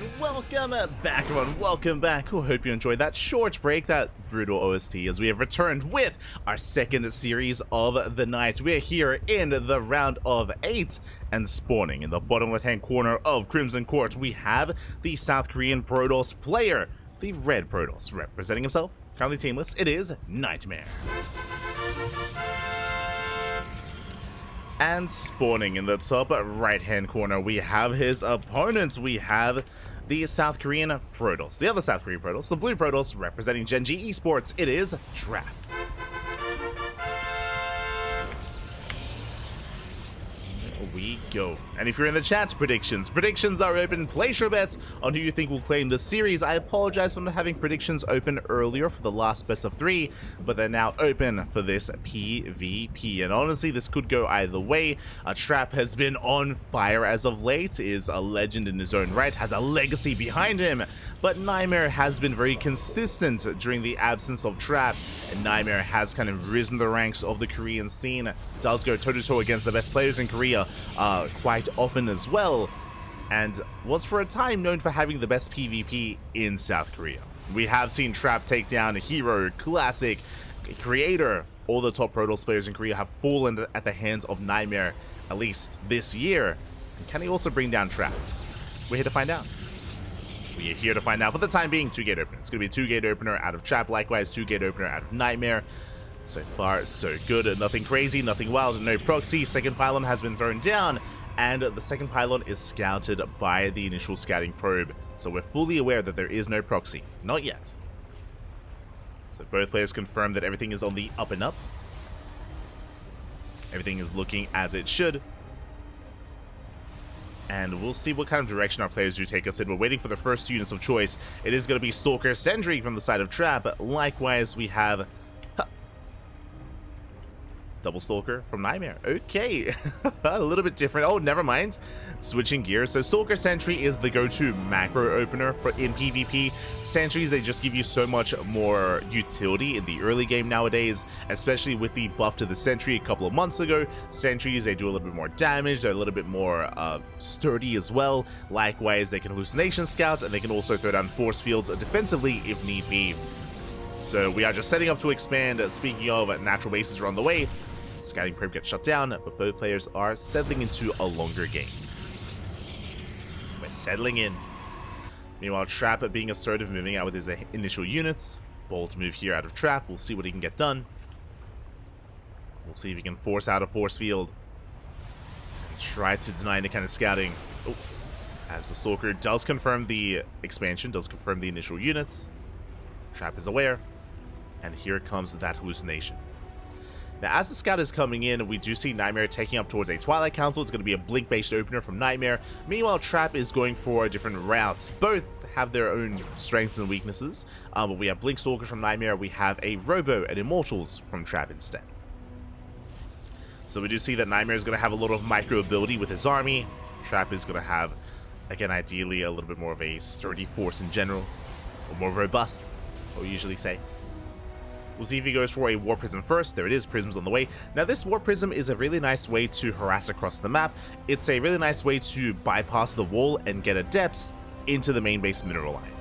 And welcome back, everyone. Welcome back. I hope you enjoyed that short break, that brutal OST, as we have returned with our second series of the night. We are here in the round of 8, and spawning in the bottom left-hand corner of Crimson Court, we have the South Korean Protoss player, the Red Protoss, representing himself, currently teamless. It is NightMare. And spawning in the top right-hand corner, we have his opponents. We have the South Korean Protoss, the other South Korean Protoss, the Blue Protoss, representing CranKy Esports. It is Draft. We go. And if you're in the chat, predictions are open. Place your bets on who you think will claim the series. I apologize for not having predictions open earlier for the last best of 3, but they're now open for this PvP. And honestly, this could go either way. Trap has been on fire as of late, is a legend in his own right, has a legacy behind him, but NightMare has been very consistent during the absence of Trap, and NightMare has kind of risen the ranks of the Korean scene, does go toe-to-toe against the best players in Korea quite often as well, and was for a time known for having the best PvP in South Korea. We have seen Trap take down Hero, Classic, Creator. All the top Protoss players in Korea have fallen at the hands of NightMare, at least this year. And can he also bring down Trap? We're here to find out. We are here to find out. For the time being, 2-gate opener. It's going to be a 2-gate opener out of Trap, likewise 2-gate opener out of NightMare. So far, so good. Nothing crazy, nothing wild, no proxy. Second pylon has been thrown down, and the second pylon is scouted by the initial scouting probe. So we're fully aware that there is no proxy. Not yet. So both players confirm that everything is on the up and up. Everything is looking as it should. And we'll see what kind of direction our players do take us in. We're waiting for the first units of choice. It is going to be Stalker Sentry from the side of Trap. Likewise, we have Double Stalker from NightMare. Okay, a little bit different. Oh, never mind. Switching gears. So Stalker Sentry is the go-to macro opener in PvP. Sentries, they just give you so much more utility in the early game nowadays, especially with the buff to the Sentry a couple of months ago. Sentries, they do a little bit more damage. They're a little bit more sturdy as well. Likewise, they can hallucination scout, and they can also throw down force fields defensively if need be. So we are just setting up to expand. Speaking of, natural bases are on the way. Scouting probe gets shut down, but both players are settling into a longer game. We're settling in. Meanwhile, Trap being assertive, moving out with his initial units. Bold move here out of Trap. We'll see what he can get done. We'll see if he can force out a force field and try to deny any kind of scouting. Oh, as the Stalker does confirm the expansion, does confirm the initial units. Trap is aware, and here comes that hallucination. Now, as the scout is coming in, we do see NightMare taking up towards a Twilight Council. It's going to be a blink-based opener from NightMare. Meanwhile, Trap is going for different routes. Both have their own strengths and weaknesses, but we have Blink Stalker from NightMare. We have a Robo and Immortals from Trap instead. So we do see that NightMare is going to have a lot of micro ability with his army. Trap is going to have, again, ideally a little bit more of a sturdy force in general, or more robust, what we usually say. We'll see if he goes for a War Prism first. There it is, Prism's on the way. Now, this War Prism is a really nice way to harass across the map. It's a really nice way to bypass the wall and get adepts into the main base mineral line.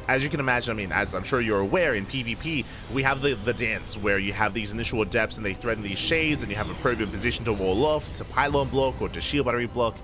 As you can imagine, I mean, as I'm sure you're aware, in PvP, we have the dance where you have these initial adepts and they threaten these shades, and you have a probe in position to wall off, to pylon block, or to shield battery block,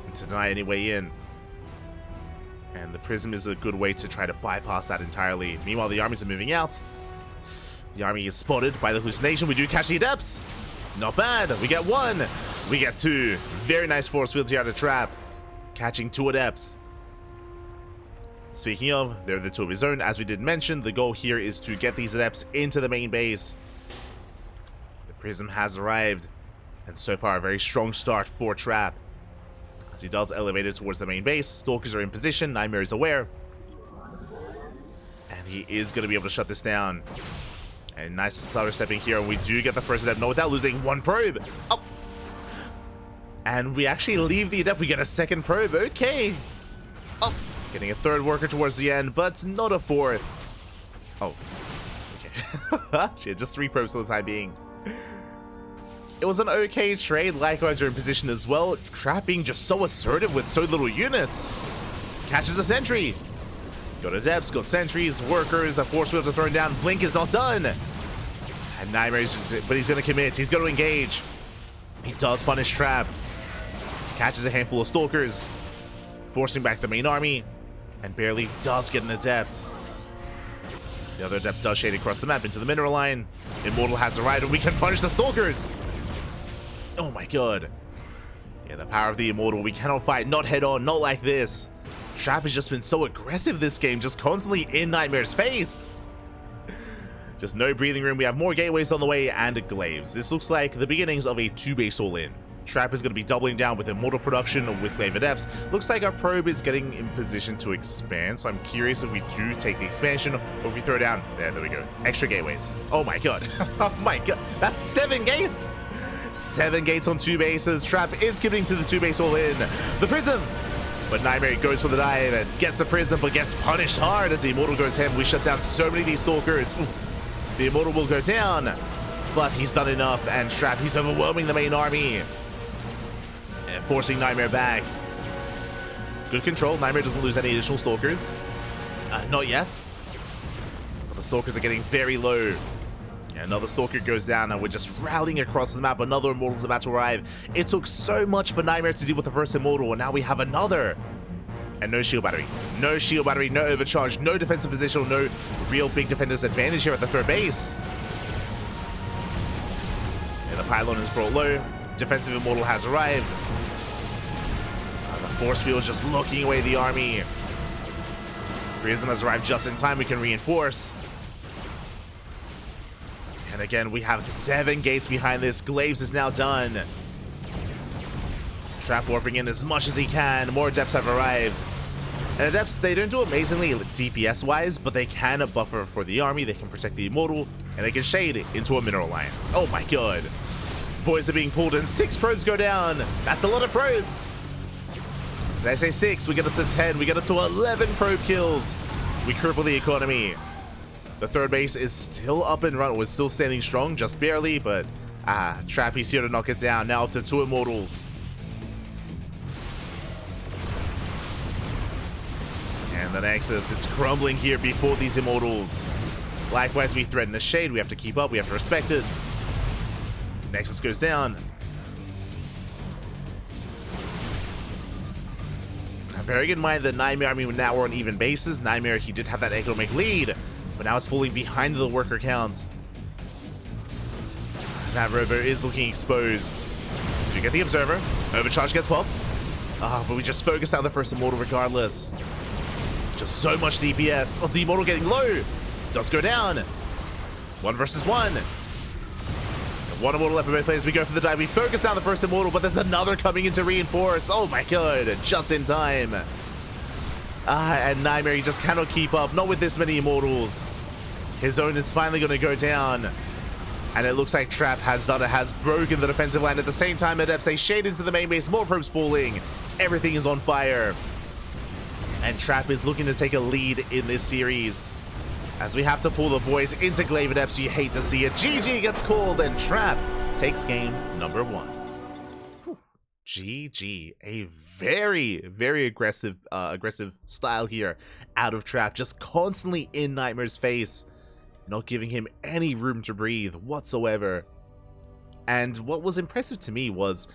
and to deny any way in. And the Prism is a good way to try to bypass that entirely. Meanwhile, the armies are moving out. The army is spotted by the hallucination. We do catch the adepts. Not bad. We get 1. We get 2. Very nice force fields here out of Trap. Catching 2 adepts. Speaking of, they're the 2 of his own. As we did mention, the goal here is to get these adepts into the main base. The Prism has arrived. And so far, a very strong start for Trap. As he does elevate it towards the main base. Stalkers are in position. NightMare is aware. And he is going to be able to shut this down. And nice starter stepping here. And we do get the first adept. No, without losing 1 probe. Oh. And we actually leave the adept. We get a second probe. Okay. Oh. Getting a 3rd worker towards the end, but not a 4th. Oh. Okay. Shit, just 3 probes for the time being. It was an okay trade. Likewise, are in position as well. Trap being just so assertive with so little units. Catches a sentry. Got adepts, got sentries, workers, force fields are thrown down. Blink is not done. And NightMare, but he's going to commit. He's going to engage. He does punish Trap. Catches a handful of stalkers, forcing back the main army, and barely does get an adept. The other adept does shade across the map into the mineral line. Immortal has arrived, and we can punish the stalkers. Oh my god. Yeah, the power of the Immortal. We cannot fight, not head on, not like this. Trap has just been so aggressive this game, just constantly in NightMare's face. Just no breathing room. We have more gateways on the way and glaives. This looks like the beginnings of a 2-base all-in. Trap is going to be doubling down with Immortal production with Glaive Adepts. Looks like our probe is getting in position to expand, so I'm curious if we do take the expansion or if we throw down. There we go. Extra gateways. Oh my god. Oh my god. That's 7 gates. 7 gates on 2 bases. Trap is committing to the 2-base all-in. The Prism. But NightMare goes for the dive and gets the Prism, but gets punished hard as the Immortal goes ham. We shut down so many of these Stalkers. Ooh. The Immortal will go down, but he's done enough, and Trap, he's overwhelming the main army. And forcing NightMare back. Good control. NightMare doesn't lose any additional Stalkers. Not yet. But the Stalkers are getting very low. Yeah, another Stalker goes down, and we're just rallying across the map. Another Immortal's about to arrive. It took so much for NightMare to deal with the first Immortal, and now we have another. And no shield battery. No shield battery, no overcharge, no defensive position, no real big defender's advantage here at the 3rd base. Yeah, the pylon is brought low. Defensive Immortal has arrived. The force field is just looking away the army. Prism has arrived just in time. We can reinforce. And again, we have 7 gates behind this. Glaives is now done. Trap warping in as much as he can. More Adepts have arrived. And Adepts, they don't do amazingly DPS-wise, but they can buffer for the army. They can protect the Immortal, and they can shade into a mineral line. Oh my god. Boys are being pulled in. 6 probes go down. That's a lot of probes. Did I say 6? We get up to 10. We get up to 11 probe kills. We cripple the economy. The 3rd base is still up and running. We're still standing strong, just barely, but Trap, he's here to knock it down. Now up to 2 Immortals. And the Nexus, it's crumbling here before these Immortals. Likewise, we threaten the shade. We have to keep up. We have to respect it. Nexus goes down. Bearing in mind that NightMare, I mean, now we're on even bases. NightMare, he did have that economic lead, but now it's falling behind the worker counts. That rover is looking exposed. So you get the Observer. Overcharge gets popped. But we just focused on the first Immortal regardless. Just so much DPS. Oh, the Immortal getting low. Does go down. 1 versus 1. 1 Immortal left for both players. We go for the dive. We focus on the first Immortal, but there's another coming in to reinforce. Oh my god. Just in time. And NightMare, he just cannot keep up. Not with this many Immortals. His own is finally going to go down. And it looks like Trap has done it. Has broken the defensive line. At the same time, Adepts, they shade into the main base. More probes falling. Everything is on fire. And Trap is looking to take a lead in this series. As we have to pull the boys into Glaive Adepts, you hate to see it. GG gets called, and Trap takes game number 1. Whew. GG. A very, very aggressive style here out of Trap. Just constantly in NightMare's face. Not giving him any room to breathe whatsoever. And what was impressive to me was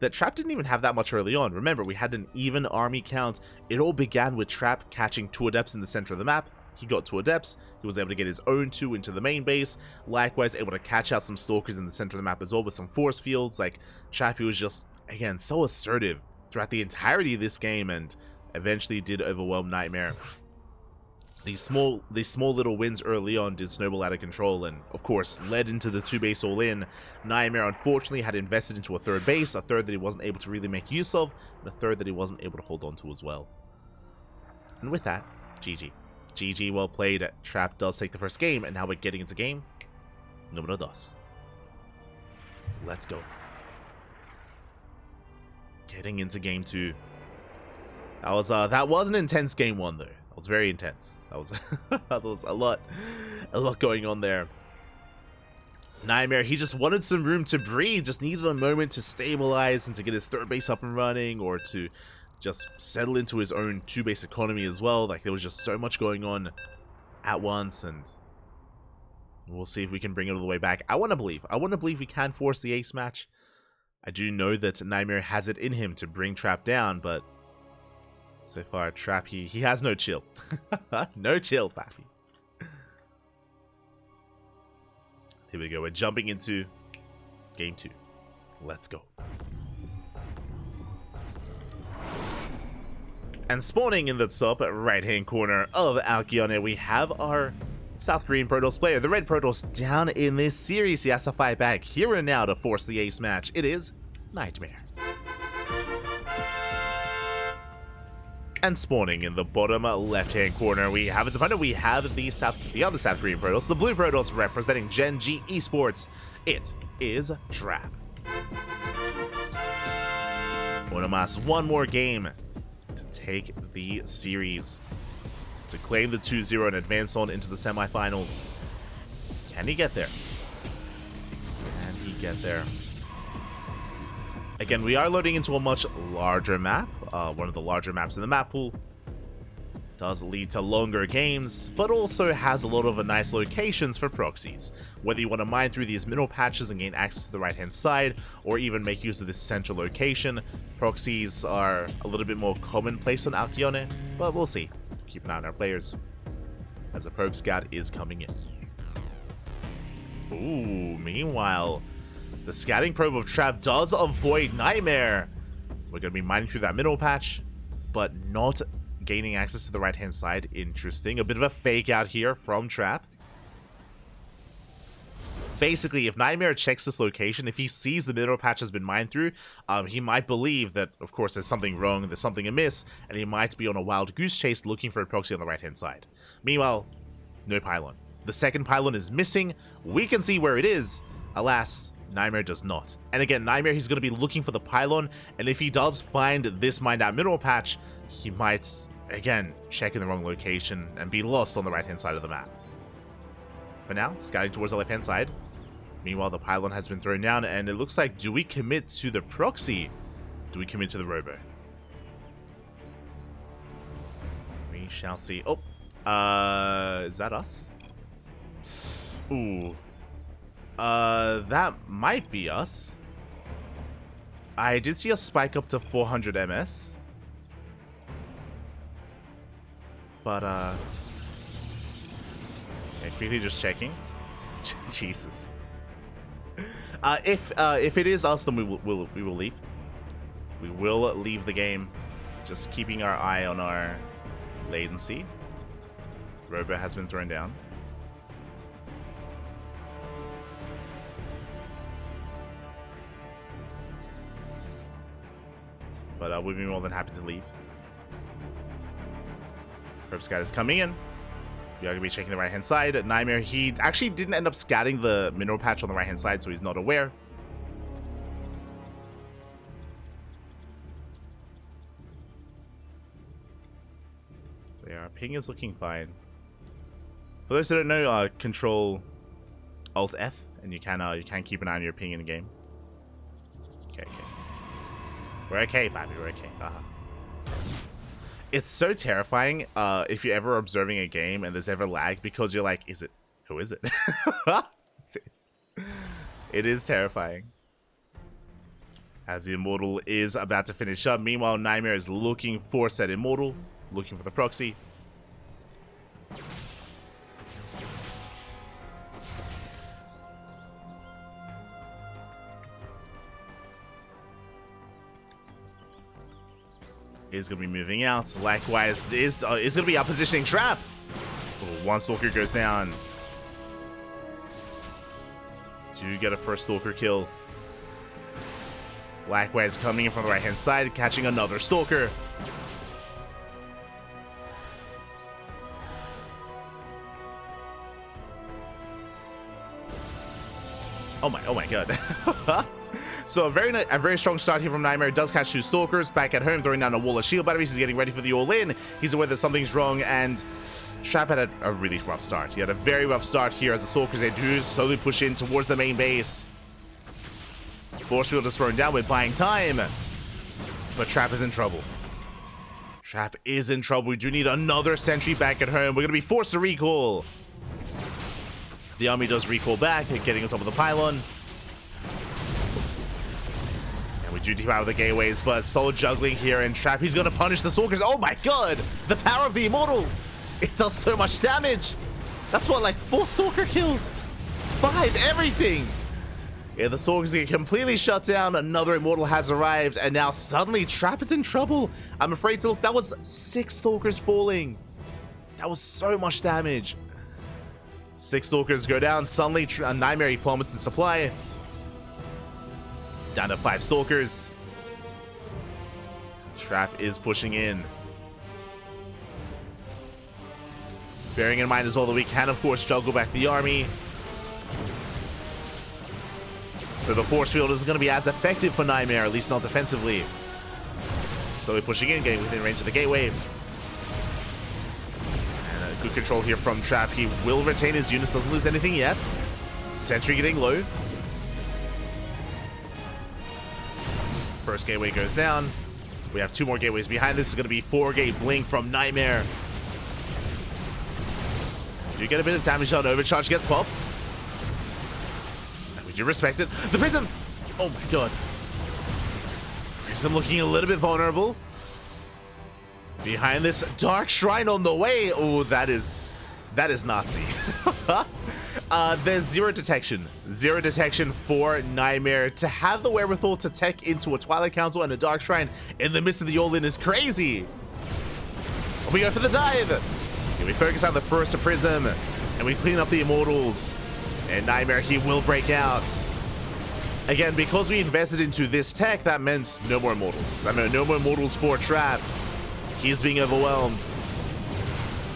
that Trap didn't even have that much early on. Remember, we had an even army count. It all began with Trap catching 2 Adepts in the center of the map. He got 2 Adepts. He was able to get his own 2 into the main base. Likewise, able to catch out some Stalkers in the center of the map as well with some force fields. Like, Trap, he was just, again, so assertive throughout the entirety of this game, and eventually did overwhelm NightMare. These small little wins early on did snowball out of control, and of course led into the 2-base all-in. NightMare unfortunately had invested into a 3rd base, a 3rd that he wasn't able to really make use of, and a 3rd that he wasn't able to hold on to as well. And with that, GG. GG, well played. Trap does take the first game, and now we're getting into game numero 2. Let's go. Getting into game 2. That was an intense game 1 though. That was very intense. That was, that was a lot going on there. NightMare, he just wanted some room to breathe, just needed a moment to stabilize and to get his third base up and running, or to just settle into his own 2-base economy as well. Like, there was just so much going on at once, and we'll see if we can bring it all the way back. I want to believe we can force the ace match. I do know that NightMare has it in him to bring Trap down, but so far, Trap, he has no chill. No chill, Pappy. Here we go. We're jumping into game 2. Let's go. And spawning in the top right-hand corner of Alkyone, we have our South Korean Protoss player, the Red Protoss, down in this series. He has to fight back here and now to force the ace match. It is NightMare. And spawning in the bottom left-hand corner, we have as opponent, we have the other South Korean Protoss, the Blue Protoss, representing Gen G Esports. It is Trap. Onomas, one more game to take the series, to claim the 2-0 and advance on into the semifinals. Can he get there? Can he get there? Again, we are loading into a much larger map. One of the larger maps in the map pool. Does lead to longer games, but also has a lot of nice locations for proxies. Whether you want to mine through these middle patches and gain access to the right-hand side, or even make use of this central location, proxies are a little bit more commonplace on Alkyone, but we'll see. Keep an eye on our players, as a probe scout is coming in. Ooh, meanwhile, the scouting probe of Trap does avoid NightMare. We're going to be mining through that middle patch, but not gaining access to the right-hand side. Interesting. A bit of a fake out here from Trap. Basically, if NightMare checks this location, if he sees the middle patch has been mined through, he might believe that, of course, there's something wrong, there's something amiss, and he might be on a wild goose chase looking for a proxy on the right-hand side. Meanwhile, no pylon. The second pylon is missing. We can see where it is. Alas, NightMare does not. And again, NightMare, he's going to be looking for the pylon, and if he does find this mined out middle patch, he might, again, check in the wrong location and be lost on the right-hand side of the map. For now, scouting towards the left-hand side. Meanwhile, the pylon has been thrown down, and it looks like, do we commit to the proxy? Do we commit to the robo? We shall see. Oh, is that us? Ooh. That might be us. I did see a spike up to 400 MS. But, yeah, quickly just checking. Jesus. If it is us, then we will leave. We will leave the game. Just keeping our eye on our latency. Robo has been thrown down. But we'd be more than happy to leave. Probe scout is coming in. We are going to be checking the right-hand side. NightMare, he actually didn't end up scouting the mineral patch on the right-hand side, so he's not aware. Yeah, our ping is looking fine. For those who don't know, Control Alt F, and you can keep an eye on your ping in the game. Okay. We're okay, baby. We're okay. It's so terrifying if you're ever observing a game and there's ever lag, because you're like, who is it? It is terrifying. As the Immortal is about to finish up. Meanwhile, NightMare is looking for said Immortal, looking for the proxy. Is going to be moving out. Likewise, is going to be out positioning Trap. Oh, one Stalker goes down. Do get a first Stalker kill. Likewise, coming in from the right-hand side, catching another Stalker. Oh my god. So a very strong start here from NightMare. Does catch 2 Stalkers. Back at home, throwing down a wall of shield batteries. He's getting ready for the all-in. He's aware that something's wrong, and Trap had a really rough start. He had a very rough start here as the Stalkers, they do slowly push in towards the main base. Force field is thrown down, we're buying time. But Trap is in trouble. Trap is in trouble. We do need another sentry back at home. We're going to be forced to recall. The army does recall back, getting on top of the pylon. And we do depower the gateways, but solid juggling here, and Trap, he's going to punish the Stalkers. Oh my god! The power of the Immortal! It does so much damage! That's what, like 4 Stalker kills? 5, everything! Yeah, the Stalkers get completely shut down. Another Immortal has arrived, and now suddenly Trap is in trouble. I'm afraid to look. That was 6 Stalkers falling. That was so much damage. 6 Stalkers go down. Suddenly, NightMare plummets in supply. Down to 5 Stalkers. Trap is pushing in. Bearing in mind as well that we can, of course, juggle back the army. So the force field isn't going to be as effective for NightMare, at least not defensively. Slowly pushing in, getting within range of the gateway. And good control here from Trap. He will retain his units, doesn't lose anything yet. Sentry getting low. First gateway goes down. We have 2 more gateways behind. This is going to be 4-gate blink from NightMare. Do get a bit of damage on overcharge, gets popped. And we do respect it. The Prism! Oh my god. Prism looking a little bit vulnerable. Behind this Dark Shrine on the way. Oh, that is nasty. There's 0 detection. 0 detection for NightMare. To have the wherewithal to tech into a Twilight Council and a Dark Shrine in the midst of the all-in is crazy. We go for the dive. And we focus on the first Prism, and we clean up the Immortals. And NightMare, he will break out. Again, because we invested into this tech, that meant no more Immortals. That meant no more Immortals for Trap. He's being overwhelmed.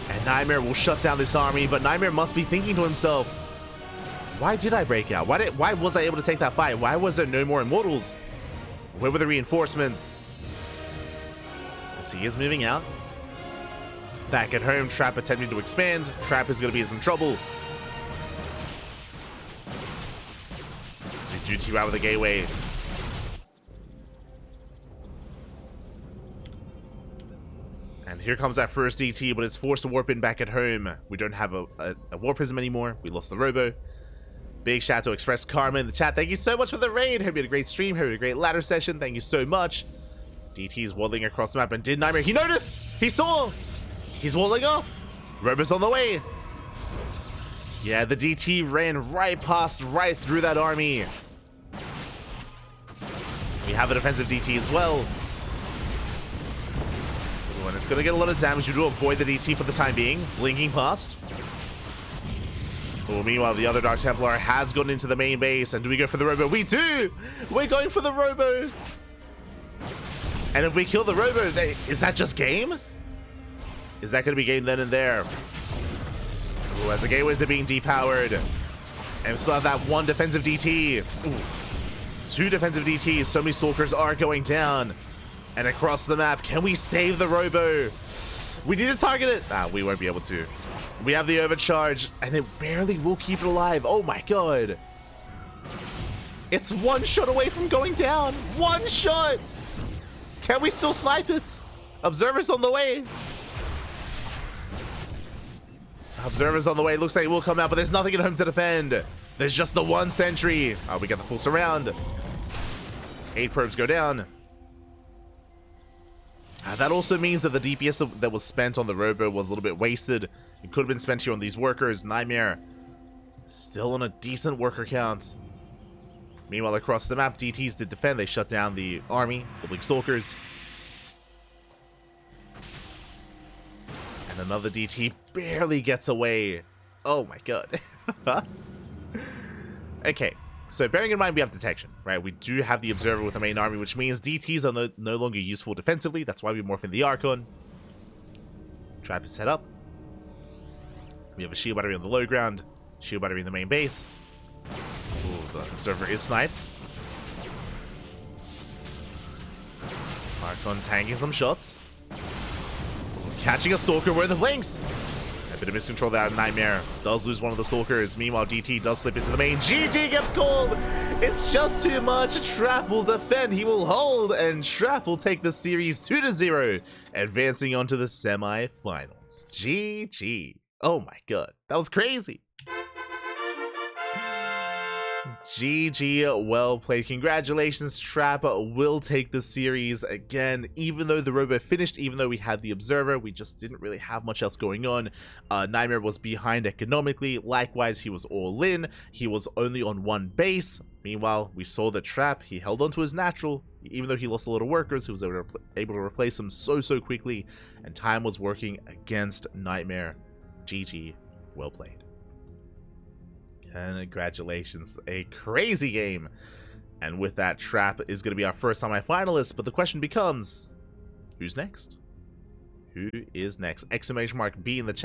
And NightMare will shut down this army, but NightMare must be thinking to himself, why did I break out? Why was I able to take that fight? Why was there no more Immortals? Where were the reinforcements? As he is moving out. Back at home, Trap attempting to expand. Trap is going to be in some trouble. So we do T-Row with the gateway. And here comes that first DT, but it's forced to warp in back at home. We don't have a War Prism anymore. We lost the Robo. Big shout out to Express Karma in the chat. Thank you so much for the raid. Hope you had a great stream. Hope you had a great ladder session. Thank you so much. DT is waddling across the map, and did NightMare. He noticed! He saw! He's walling off. Robo's on the way. Yeah, the DT ran right past, right through that army. We have a defensive DT as well. Ooh, and it's going to get a lot of damage. You do avoid the DT for the time being. Blinking past. Oh, meanwhile, the other Dark Templar has gotten into the main base. And do we go for the Robo? We do! We're going for the Robo. And if we kill the Robo, is that just game? Is that going to be game then and there? Ooh, as the gateways are being depowered. And we still have that 1 defensive DT. Ooh. 2 defensive DTs. So many Stalkers are going down. And across the map, can we save the Robo? We need to target it. Ah, we won't be able to. We have the overcharge, and it barely will keep it alive. Oh my god. It's 1 shot away from going down. 1 shot. Can we still snipe it? Observers on the way. Observers on the way. Looks like it will come out, but there's nothing at home to defend. There's just the 1 sentry. Oh, we got the full surround. 8 probes go down. That also means that the DPS that was spent on the Robo was a little bit wasted. It could have been spent here on these workers. NightMare still on a decent worker count. Meanwhile, across the map, DTs did defend. They shut down the army, the Blink Stalkers. And another DT barely gets away. Oh my god. Okay, so bearing in mind we have detection, right? We do have the Observer with the main army, which means DTs are no longer useful defensively. That's why we morph in the Archon. Trap is set up. We have a shield battery on the low ground, shield battery in the main base. Ooh, the Observer is sniped. Archon tanking some shots. Catching a Stalker where the flanks. bit of miscontrol there. NightMare does lose one of the Stalkers. Meanwhile, DT does slip into the main. GG gets called. It's just too much. Trap will defend. He will hold. And Trap will take the series 2-0, advancing on to the semi-finals. GG. Oh my god. That was crazy. GG, well played. Congratulations, Trap will take the series again. Even though the robo finished, even though we had the observer, we just didn't really have much else going on. NightMare was behind economically. Likewise, he was all in. He was only on one base. Meanwhile, we saw the Trap. He held on to his natural. Even though he lost a lot of workers, he was able to replace them so quickly. And time was working against NightMare. GG, well played. Congratulations, a crazy game. And with that, Trap is going to be our first semi-finalist, but the question becomes, who's next? Who is next? ! B in the chat.